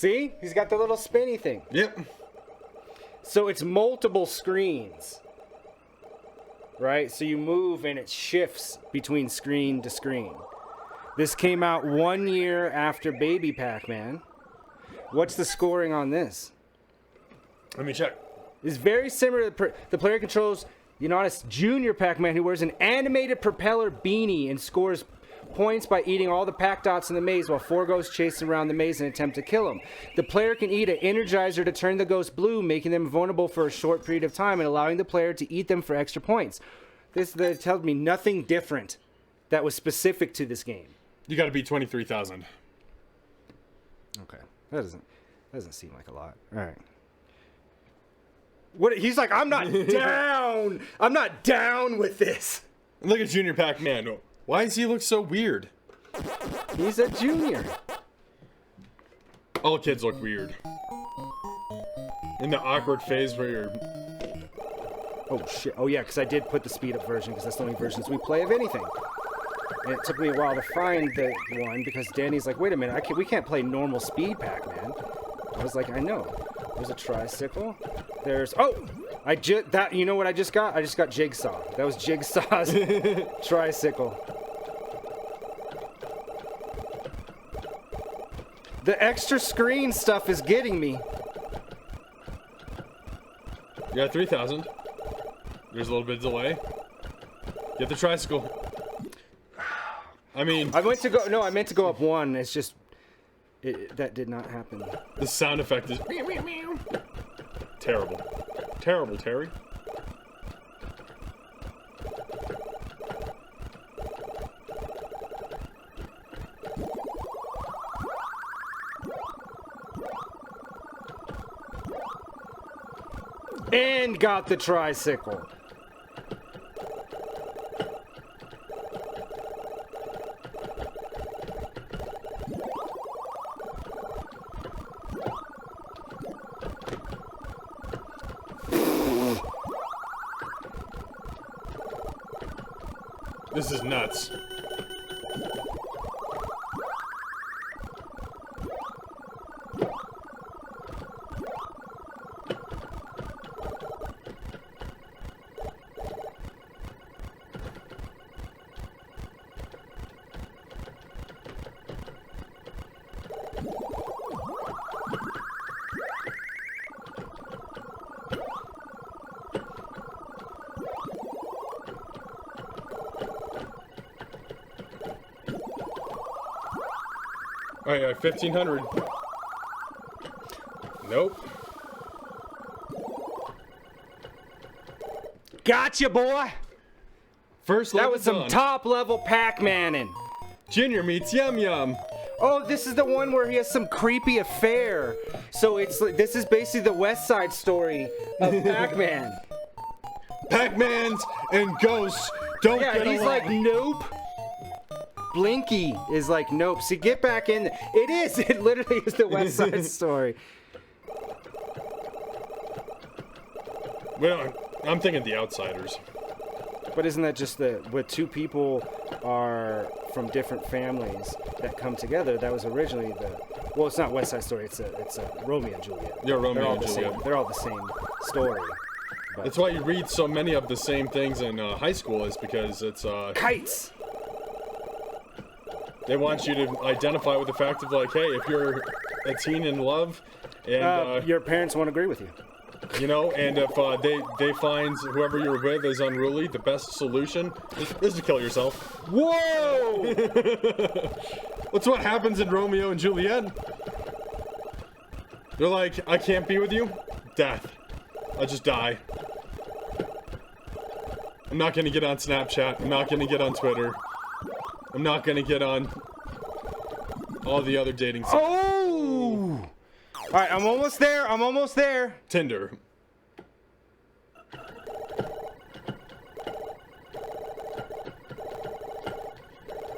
See? He's got the little spinny thing. Yep. So it's multiple screens. Right? So you move and it shifts between screen to screen. This came out 1 year after Baby Pac Man. What's the scoring on this? Let me check. It's very similar to the player controls Unanimous Junior Pac Man, who wears an animated propeller beanie and scores points by eating all the Pac dots in the maze while 4 ghosts chase around the maze and attempt to kill him. The player can eat an energizer to turn the ghost blue, making them vulnerable for a short period of time and allowing the player to eat them for extra points. This tells me nothing different that was specific to this game. You got to beat 23,000. Okay, that doesn't seem like a lot. All right. What he's like? I'm not down. I'm not down with this. Look at Junior Pac Man. Why does he look so weird? He's a junior. All kids look weird. In the awkward phase where you're... Oh shit! Oh yeah, because I did put the speed up version because that's the only versions we play of anything. And it took me a while to find the one because Danny's like, wait a minute, we can't play normal speed Pac Man. I was like, I know. There's a tricycle. There's you know what I just got? I just got Jigsaw. That was Jigsaw's tricycle. The extra screen stuff is getting me. You got 3,000. There's a little bit of delay. Get the tricycle. I mean... I meant to go up 1. It's just... that did not happen. The sound effect is... Meow, meow, meow. Terrible. Terrible, Terry. And got the tricycle. This is nuts. Oh yeah, 1,500. Nope. Gotcha, boy! First level that was some done. top level Pac-Manin. Junior meets Yum Yum. Oh, this is the one where he has some creepy affair. So it's like, this is basically the West Side Story of Pac-Man. Pac-Mans and ghosts don't get along. Yeah, he's like, nope. Blinky is like, nope. See, get back in there. It is. It literally is the West Side Story. Well, I'm thinking The Outsiders. But isn't that just where two people are from different families that come together? That was originally well, it's not West Side Story. It's a Romeo and Juliet. Yeah, Romeo and Juliet. They're all the same story. But that's why you read so many of the same things in high school, is because it's kites. They want you to identify with the fact of like, hey, if you're a teen in love, and your parents won't agree with you. You know, and if they find whoever you're with is unruly, the best solution is to kill yourself. Whoa! That's what happens in Romeo and Juliet. They're like, I can't be with you. Death. I'll just die. I'm not gonna get on Snapchat. I'm not gonna get on Twitter. I'm not gonna get on all the other dating sites. Oh! Alright, I'm almost there. I'm almost there. Tinder.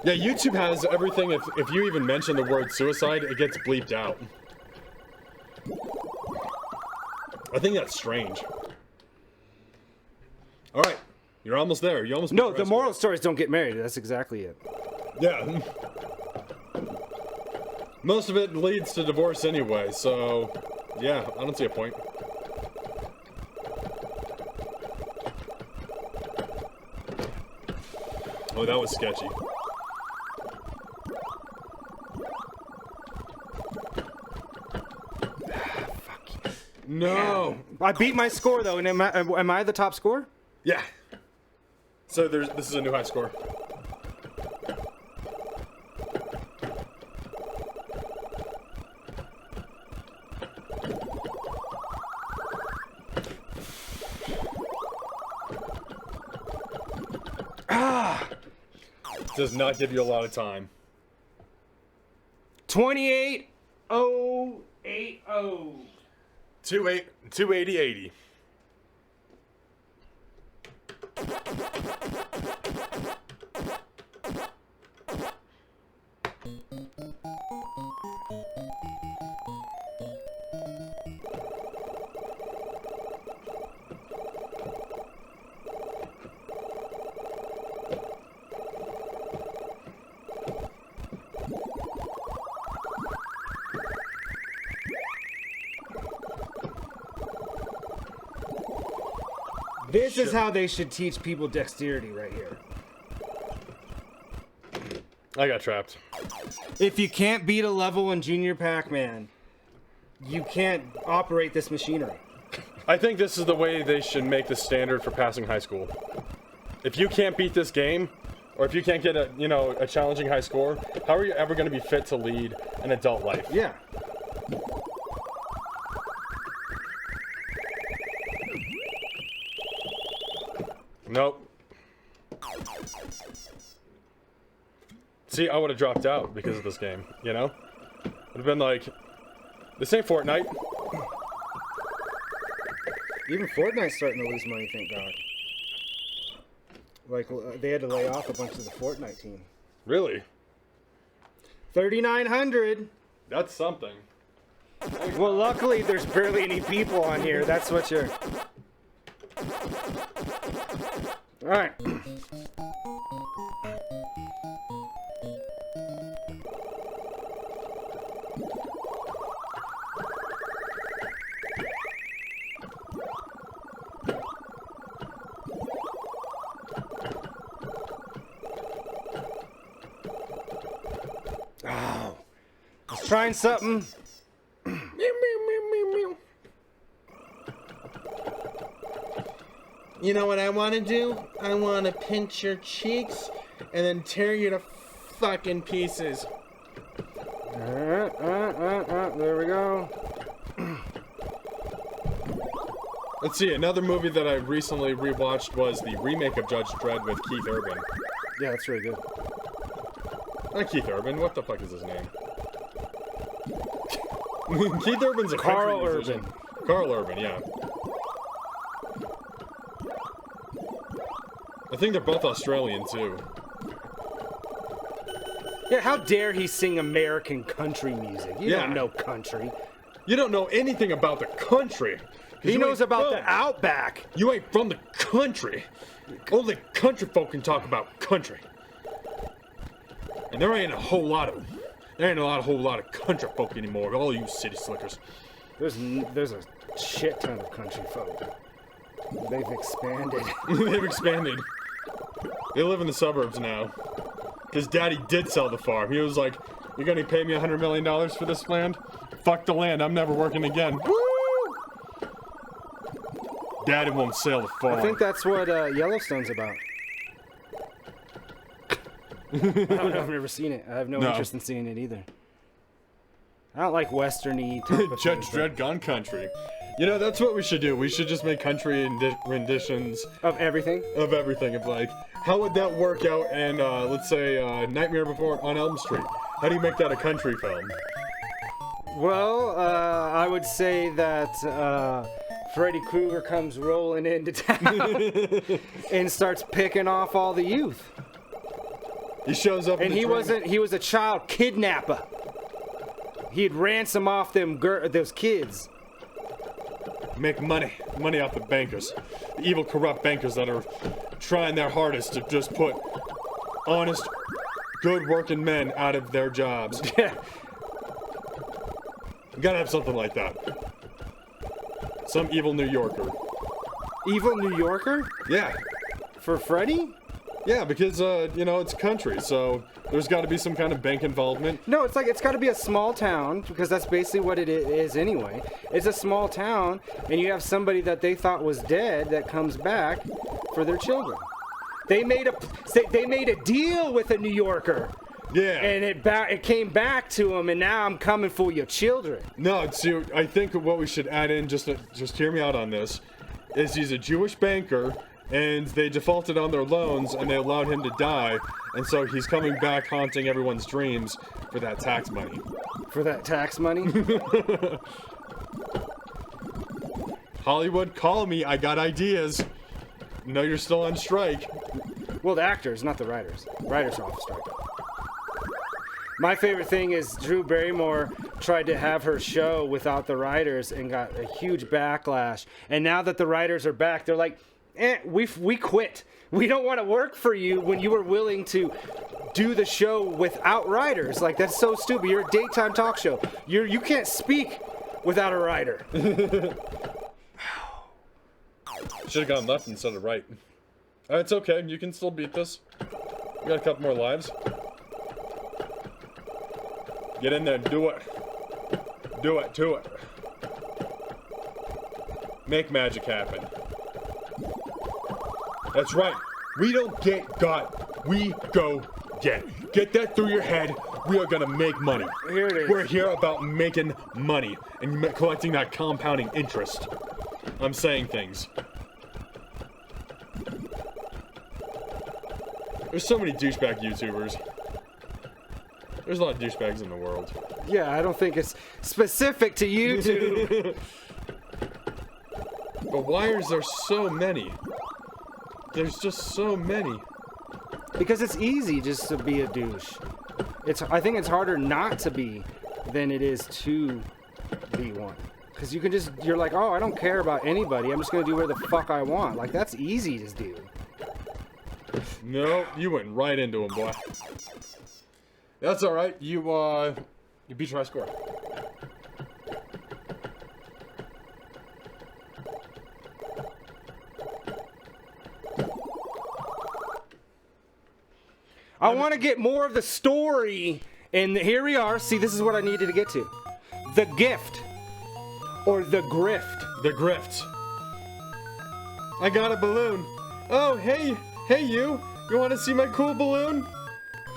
Yeah, YouTube has everything. If you even mention the word suicide, it gets bleeped out. I think that's strange. Alright, you're almost there. You almost... No, the moral story is don't get married. That's exactly it. Yeah. Most of it leads to divorce anyway, so yeah, I don't see a point. Oh, that was sketchy. No. I beat my score though, and am I the top score? Yeah. So this is a new high score. Does not give you a lot of time. 28,080. 280. This is how they should teach people dexterity right here. I got trapped. If you can't beat a level in Junior Pac Man, you can't operate this machinery. I think this is the way they should make the standard for passing high school. If you can't beat this game, or if you can't get a challenging high score, how are you ever going to be fit to lead an adult life? Yeah. Nope. See, I would have dropped out because of this game, you know? Would have been like, this ain't Fortnite. Even Fortnite's starting to lose money, thank God. Like, they had to lay off a bunch of the Fortnite team. Really? 3,900. That's something. Well, luckily, there's barely any people on here. That's what you're... All right. Oh, I was trying something. You know what I want to do? I want to pinch your cheeks and then tear you to fucking pieces. There we go. Let's see, another movie that I recently rewatched was the remake of Judge Dredd with Keith Urban. Yeah, that's really good. Not Keith Urban, what the fuck is his name? Keith Urban's a Carl country musician. Urban. Carl Urban, yeah. I think they're both Australian, too. Yeah, how dare he sing American country music? You Yeah. don't know country. You don't know anything about the country. 'Cause He you knows ain't about from- the outback. You ain't from the country. Only country folk can talk about country. And there ain't a whole lot of them. There ain't a whole lot of country folk anymore. All you city slickers. There's a shit ton of country folk. They've expanded. They've expanded. They live in the suburbs now. His daddy did sell the farm. He was like, "You're gonna pay me $100 million for this land? Fuck the land. I'm never working again." Woo! Daddy won't sell the farm. I think that's what Yellowstone's about. I don't know, I've never seen it. I have no interest in seeing it either. I don't like western-y type of Judge things, but- Dredd Gone Country. You know, that's what we should do. We should just make country renditions Of everything? of everything. Of like, how would that work out in, let's say, Nightmare Before on Elm Street? How do you make that a country film? Well, I would say that Freddy Krueger comes rolling into town and starts picking off all the youth. He shows up, And he was a child kidnapper. He'd ransom off those kids. make money off the bankers, the evil, corrupt bankers that are trying their hardest to just put honest, good working men out of their jobs. You gotta have something like that. Some evil New Yorker. Evil New Yorker? Yeah. For Freddy? Yeah, because, you know, it's country, so there's got to be some kind of bank involvement. No, it's like, it's got to be a small town, because that's basically what it is anyway. It's a small town, and you have somebody that they thought was dead that comes back for their children. They made a deal with a New Yorker. Yeah. And it came back to them, and now I'm coming for your children. No, see, I think what we should add in, just hear me out on this, is he's a Jewish banker, and they defaulted on their loans, and they allowed him to die, and so he's coming back haunting everyone's dreams for that tax money. For that tax money? Hollywood, call me, I got ideas. No, you're still on strike. Well, the actors, not the writers. Writers are off strike. My favorite thing is Drew Barrymore tried to have her show without the writers and got a huge backlash. And now that the writers are back, they're like, we quit. We don't want to work for you when you were willing to do the show without writers. Like, that's so stupid. You're a daytime talk show. You can't speak without a writer. Should have gone left instead of right. It's okay. You can still beat this. We got a couple more lives. Get in there. Do it. Do it. Do it. Make magic happen. That's right. We don't get got. We go get. Get that through your head. We are gonna make money. Here it is. We're here about making money and collecting that compounding interest. I'm saying things. There's so many douchebag YouTubers. There's a lot of douchebags in the world. Yeah, I don't think it's specific to YouTube. But why is there so many? There's just so many. Because it's easy just to be a douche. I think it's harder not to be than it is to be one. Because you're like, oh, I don't care about anybody. I'm just going to do whatever the fuck I want. Like, that's easy to do. No, you went right into him, boy. That's alright. You beat your high score. I want to get more of the story. And here we are. See, this is what I needed to get to. The gift. Or the grift. The grift. I got a balloon. Oh, hey you. You want to see my cool balloon?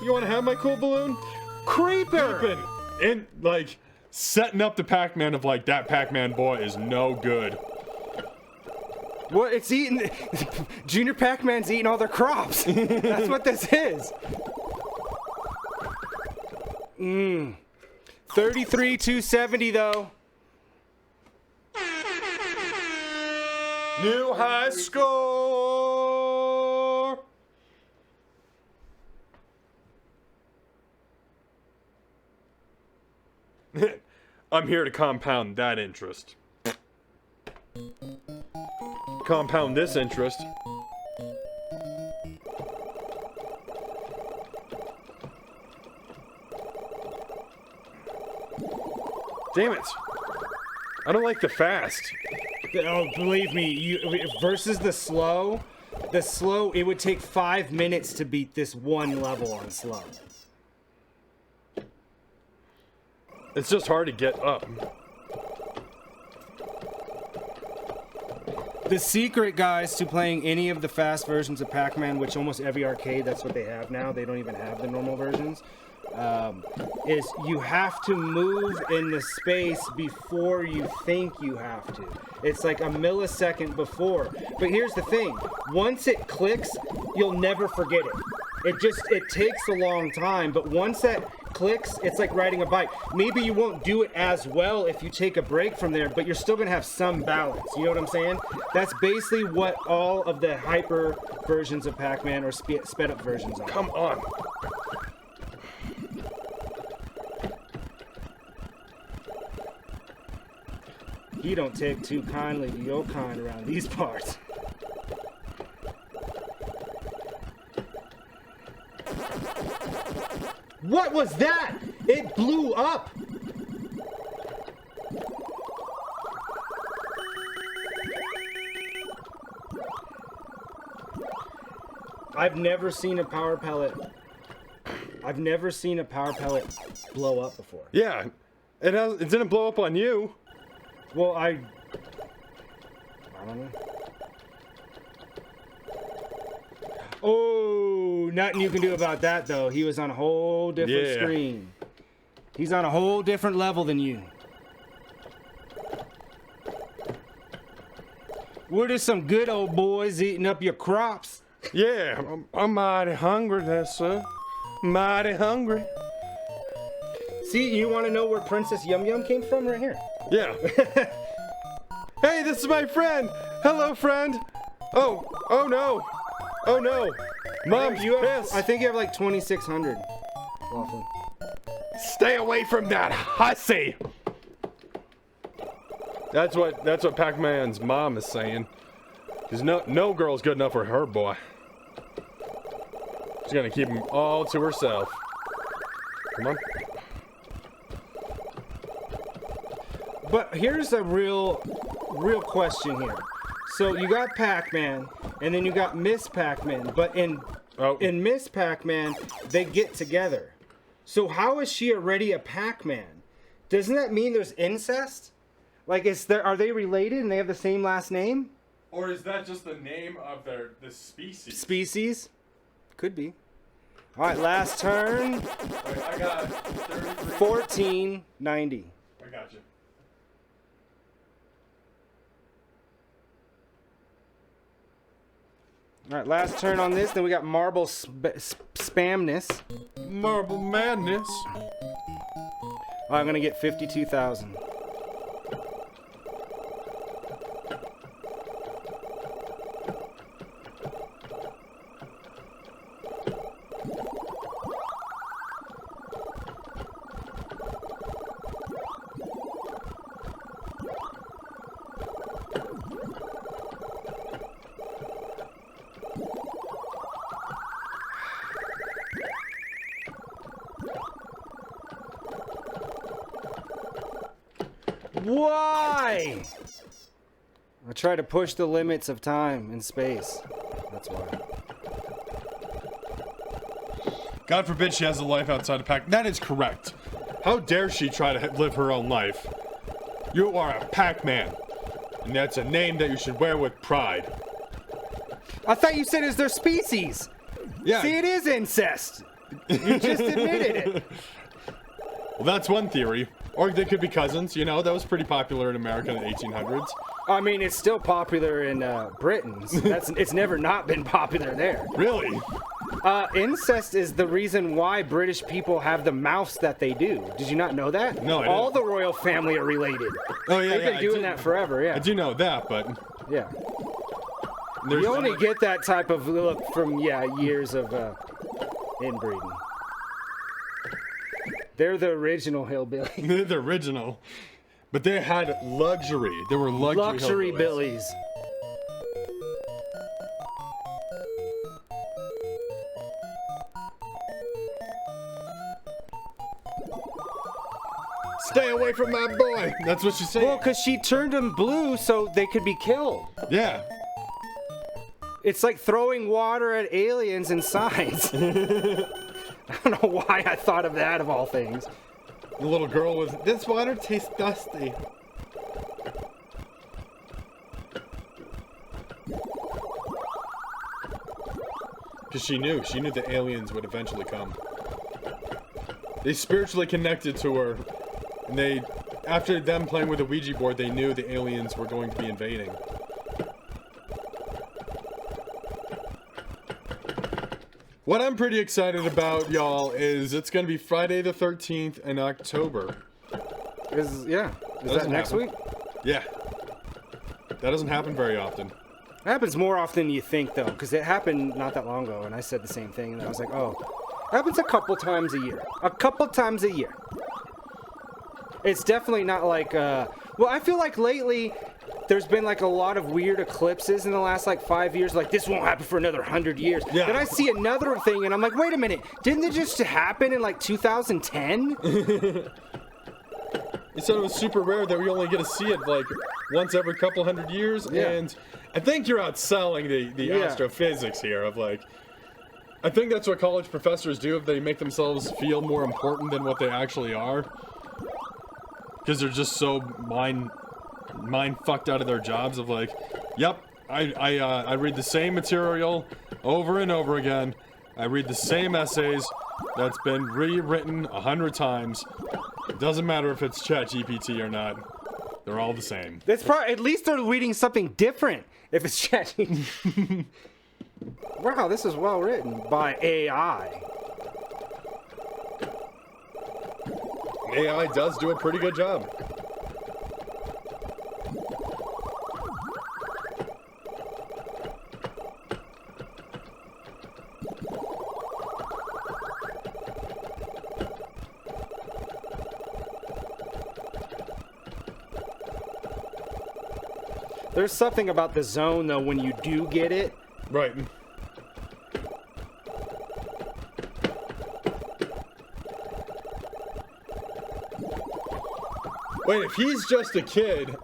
You want to have my cool balloon? Creeper! Creeping. And, like, setting up the Pac Man of, like, that Pac Man boy is no good. What? It's eating... Junior Pac-Man's eating all their crops. That's what this is. 33,270 though. New high score! I'm here to compound that interest. Compound this interest. Damn it. I don't like the fast. Oh, believe me, versus the slow, it would take 5 minutes to beat this one level on slow. It's just hard to get up. The secret, guys, to playing any of the fast versions of Pac Man, which almost every arcade, that's what they have now. They don't even have the normal versions. Is you have to move in the space before you think you have to. It's like a millisecond before. But here's the thing. Once it clicks, you'll never forget it. It takes a long time, but once that clicks, it's like riding a bike. Maybe you won't do it as well if you take a break from there, but you're still gonna have some balance. You know what I'm saying? That's basically what all of the hyper versions of Pac Man or sped up versions are. Come on. He don't take too kindly to your kind around these parts. What was that? It blew up. I've never seen a power pellet. I've never seen a power pellet blow up before. Yeah, it didn't blow up on you. Well, I don't know. Oh, nothing you can do about that though. He was on a whole different screen. He's on a whole different level than you. We're just some good old boys eating up your crops. Yeah, I'm mighty hungry there, sir. Mighty hungry. See, you want to know where Princess Yum Yum came from? Right here. Yeah. Hey, this is my friend. Hello, friend. Oh no. Oh no. Mom's pissed. I think you have like 2,600. Waffle. Stay away from that hussy. That's what Pac Man's mom is saying. Cause no girl's good enough for her boy. She's gonna keep him all to herself. Come on. But here's a real question here. So you got Pac-Man, and then you got Miss Pac-Man, but in Miss Pac-Man, they get together. So how is she already a Pac-Man? Doesn't that mean there's incest? Like, are they related and they have the same last name? Or is that just the name of the species? Species? Could be. All right, last turn. Wait, I got 33. 1490. I got you. All right, last turn on this. Then we got Marble Spamness. Marble Madness. Oh, I'm gonna get 52,000. Why? I try to push the limits of time and space. That's why. God forbid she has a life outside of Pac. That is correct. How dare she try to live her own life? You are a Pac-Man, and that's a name that you should wear with pride. I thought you said it's their species. Yeah. See, it is incest. You just admitted it. Well, that's one theory. Or they could be cousins. You know, that was pretty popular in America in the 1800s. I mean, it's still popular in Britain. It's never not been popular there. Really? Incest is the reason why British people have the mouths that they do. Did you not know that? No, I All didn't. the royal family are related. Oh, yeah, They've yeah. been doing that forever, yeah. I do know that, but... Yeah. There's You only get that type of look from, years of inbreeding. They're the original hillbilly. They're the original. But they had luxury. They were luxury hillbillies. Billies. Stay away from my boy. That's what she said. Well, because she turned them blue so they could be killed. Yeah. It's like throwing water at aliens in science. I don't know why I thought of that of all things. The little girl was... This water tastes dusty. Because she knew the aliens would eventually come. They spiritually connected to her, and they, after them playing with the Ouija board, they knew the aliens were going to be invading. What I'm pretty excited about, y'all, is it's going to be Friday the 13th in October. Is that next happen. week? Yeah. That doesn't happen very often. It happens more often than you think, though, because it happened not that long ago, and I said the same thing, and I was like, oh, it happens a couple times a year. A couple times a year. It's definitely not like, well, I feel like lately there's been like a lot of weird eclipses in the last like 5 years. Like, this won't happen for another 100 years. Yeah. Then I see another thing, and I'm like, wait a minute, didn't it just happen in like 2010? They said it was super rare that we only get to see it like once every couple hundred years, Yeah. and I think you're outselling the Yeah. astrophysics here of like, I think that's what college professors do if they make themselves feel more important than what they actually are. Because they're just so mind fucked out of their jobs of like, yep, I read the same material over and over again. I read the same essays that's been rewritten 100 times. It doesn't matter if it's ChatGPT or not. They're all the same. That's probably, at least they're reading something different if it's ChatGPT. Wow, this is well written by AI. AI does do a pretty good job. There's something about the zone, though, when you do get it. Right. Wait, if he's just a kid,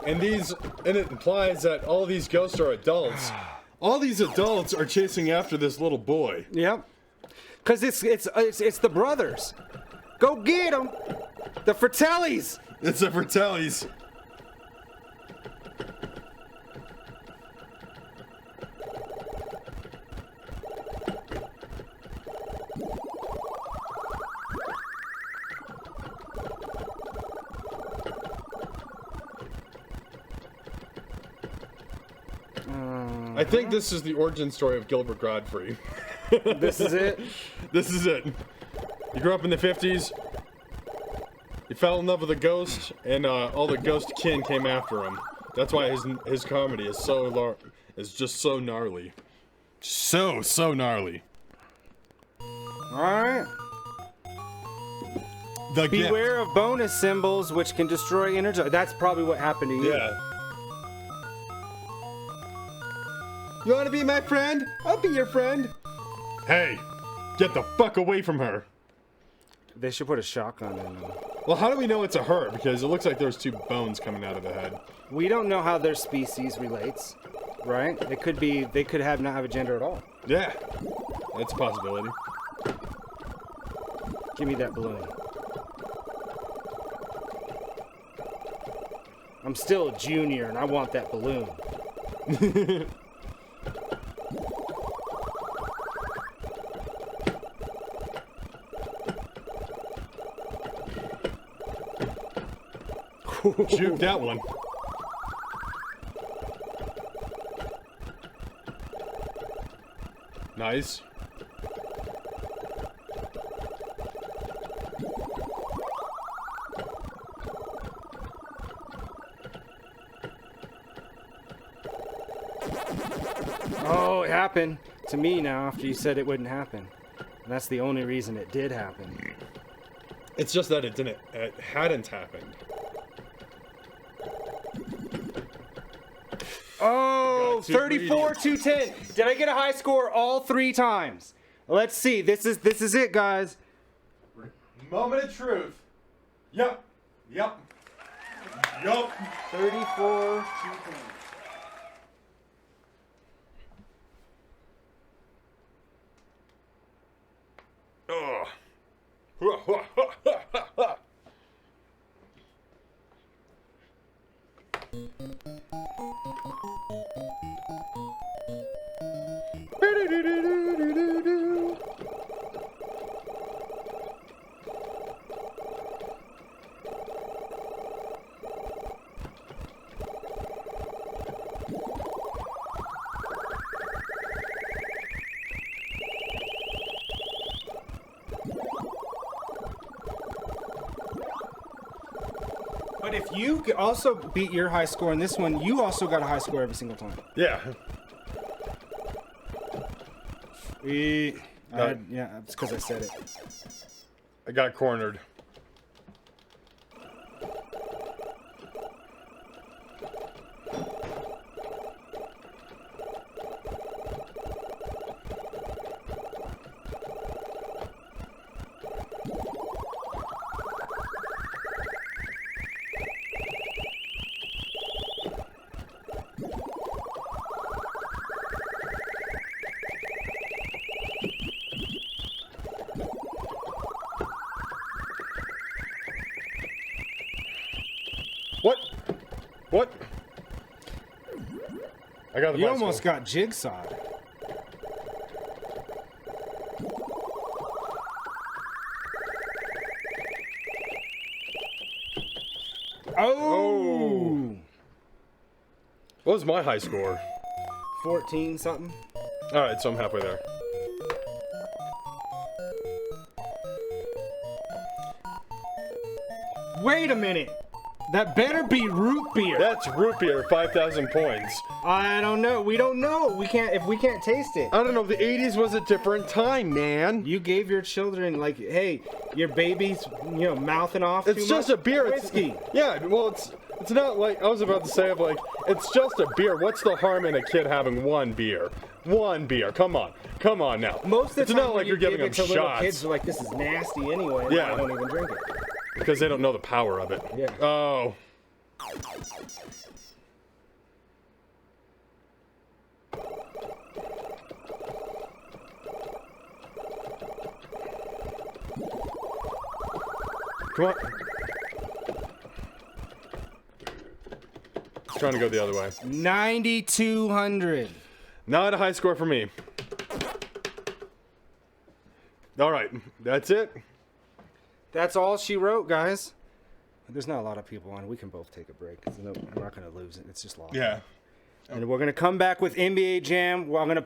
and it implies that all these ghosts are adults, all these adults are chasing after this little boy. Yep. Because it's the brothers. Go get them. The Fratellis. It's the Fratellis. I think this is the origin story of Gilbert Godfrey. This is it? This is it. He grew up in the 50s. He fell in love with a ghost, and all the ghost kin came after him. That's why his comedy is just so gnarly. So gnarly. Alright. Beware of bonus symbols which can destroy energy. That's probably what happened to you. Yeah. You want to be my friend? I'll be your friend. Hey, get the fuck away from her. They should put a shotgun in them. Well, how do we know it's a her? Because it looks like there's two bones coming out of the head. We don't know how their species relates, right? It could be, they could not have a gender at all. Yeah, that's a possibility. Give me that balloon. I'm still a junior and I want that balloon. Juke that one. Nice. Oh, it happened to me now after you said it wouldn't happen. And that's the only reason it did happen. It's just that it hadn't happened. Oh, 34 to 10. Did I get a high score all 3 times? Let's see. This is it, guys. Moment of truth. Yep. 34 to 10. But if you also beat your high score in this one, you also got a high score every single time. Yeah. Yeah, it's because I said it. I got cornered. What? What? I got the You bicycle. almost got jigsawed. Oh! What was my high score? 14 something. All right, so I'm halfway there. Wait a minute. That better be root beer. That's root beer, 5,000 points. I don't know. We don't know. We can't if we can't taste it. I don't know. The 80s was a different time, man. You gave your children like, hey, your baby's, mouthing off. It's too just much a beer. whiskey. Yeah, well, it's not like I was about to say. It's just a beer. What's the harm in a kid having one beer? One beer. Come on now. Most of the it's time, not like when you're you giving give them it to little shots kids are like, this is nasty anyway. Yeah. I don't even drink it. because they don't know the power of it. Yeah. Oh. Come on. Trying to go the other way. 9,200. Not a high score for me. All right, that's it. That's all she wrote, guys. There's not a lot of people on. We can both take a break. I'm not going to lose it. It's just lost. Yeah. And we're going to come back with NBA Jam. Well, I'm going to